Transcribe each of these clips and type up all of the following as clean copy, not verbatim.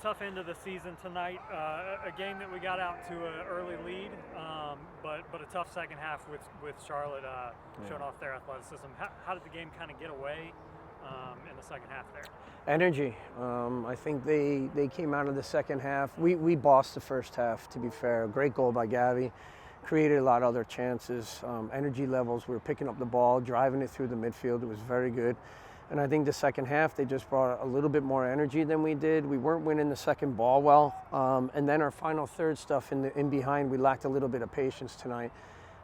tough end of the season tonight. A game that we got out to an early lead, but a tough second half with Charlotte showing off their athleticism. How did the game kind of get away in the second half there? Energy. I think they came out of the second half. We bossed the first half, to be fair. Great goal by Gabby. Created a lot of other chances. Energy levels, we were picking up the ball, driving it through the midfield. It was very good. And I think the second half, they just brought a little bit more energy than we did. We weren't winning the second ball well. And then our final third stuff in behind, we lacked a little bit of patience tonight.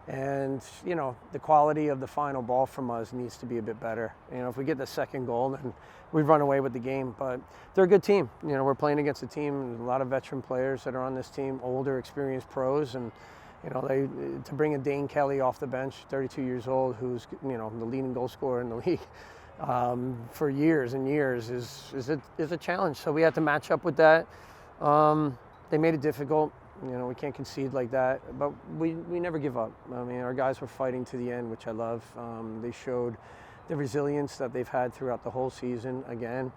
And, you know, the quality of the final ball from us needs to be a bit better. You know, if we get the second goal, then we run away with the game. But they're a good team. You know, we're playing against a team, a lot of veteran players that are on this team, older, experienced pros. And, you know, to bring a Dane Kelly off the bench, 32 years old, who's, you know, the leading goal scorer in the league, for years and years is a challenge. So we had to match up with that. They made it difficult. You know, we can't concede like that, but we never give up. I mean, our guys were fighting to the end, which I love. They showed the resilience that they've had throughout the whole season again.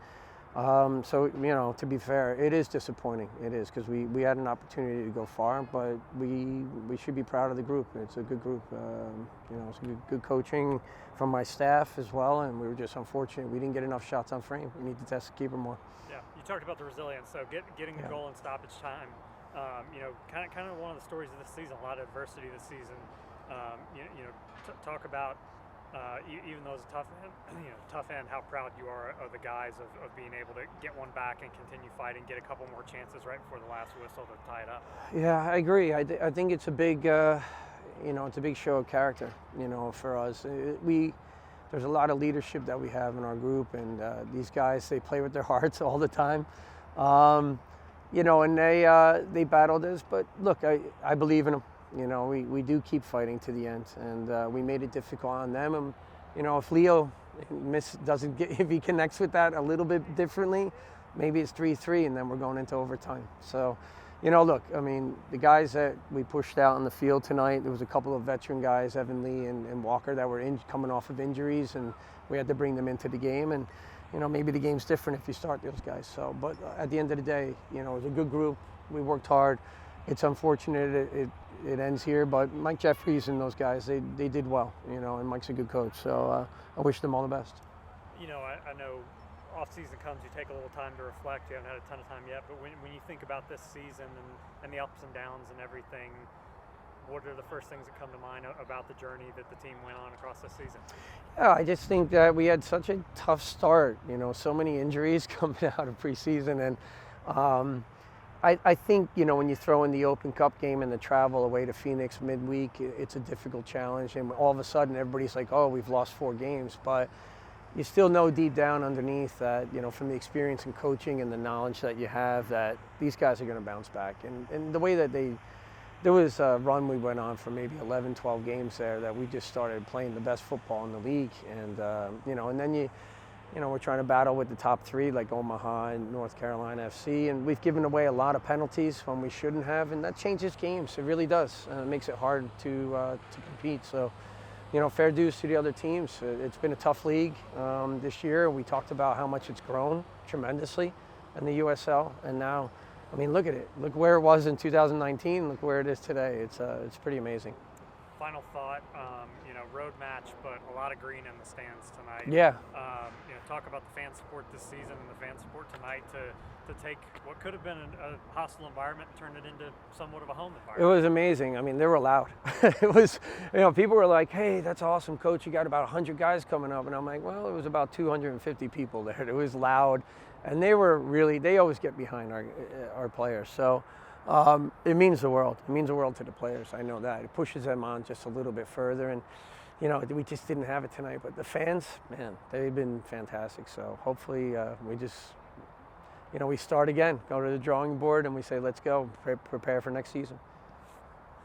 So, you know, to be fair, it is disappointing. It is, because we had an opportunity to go far, but we should be proud of the group. It's a good group. You know, it's good coaching from my staff as well, and we were just unfortunate. We didn't get enough shots on frame. We need to test the keeper more. Yeah, you talked about the resilience. So getting the goal in stoppage time. You know, kind of one of the stories of this season. A lot of adversity this season. Talk about. Even though it's a tough end, how proud you are of the guys of being able to get one back and continue fighting, get a couple more chances right before the last whistle to tie it up. Yeah, I agree. I think it's a big, it's a big show of character, you know, for us. There's a lot of leadership that we have in our group, and these guys, they play with their hearts all the time. You know, and they battled us, but look, I believe in them. You know, we do keep fighting to the end, and we made it difficult on them. And, you know, if Leo if he connects with that a little bit differently, maybe it's 3-3, and then we're going into overtime. So, you know, look, I mean, the guys that we pushed out on the field tonight, there was a couple of veteran guys, Evan Lee and Walker, that were coming off of injuries, and we had to bring them into the game. And, you know, maybe the game's different if you start those guys. So, but at the end of the day, you know, it was a good group. We worked hard. It's unfortunate it ends here, but Mike Jeffries and those guys, they did well, you know, and Mike's a good coach. So I wish them all the best. You know, I know off-season comes, you take a little time to reflect. You haven't had a ton of time yet, but when you think about this season and the ups and downs and everything, what are the first things that come to mind about the journey that the team went on across this season? Yeah, I just think that we had such a tough start, you know, so many injuries coming out of preseason. And I think, you know, when you throw in the Open Cup game and the travel away to Phoenix midweek, it's a difficult challenge. And all of a sudden, everybody's like, oh, we've lost 4 games. But you still know deep down underneath that, you know, from the experience in coaching and the knowledge that you have, that these guys are going to bounce back. And the way that there was a run we went on for maybe 11, 12 games there that we just started playing the best football in the league. And, you know, and then you know, we're trying to battle with the top 3 like Omaha and North Carolina FC, and we've given away a lot of penalties when we shouldn't have, and that changes games. It really does. It makes it hard to compete. So, you know, fair dues to the other teams. It's been a tough league this year. We talked about how much it's grown tremendously in the USL, and now, I mean, look at it. Look where it was in 2019. Look where it is today. It's pretty amazing. Final thought, you know, road match, but a lot of green in the stands tonight. Yeah. You know, talk about the fan support this season and the fan support tonight to take what could have been a hostile environment and turn it into somewhat of a home environment. It was amazing. I mean, they were loud. It was, you know, people were like, hey, that's awesome, Coach. You got about 100 guys coming up. And I'm like, well, it was about 250 people there. It was loud. And they always get behind our players. So it means the world. It means the world to the players. I know that. It pushes them on just a little bit further. And, you know, we just didn't have it tonight. But the fans, man, they've been fantastic. So hopefully we just, you know, we start again, go to the drawing board, and we say, let's go, prepare for next season.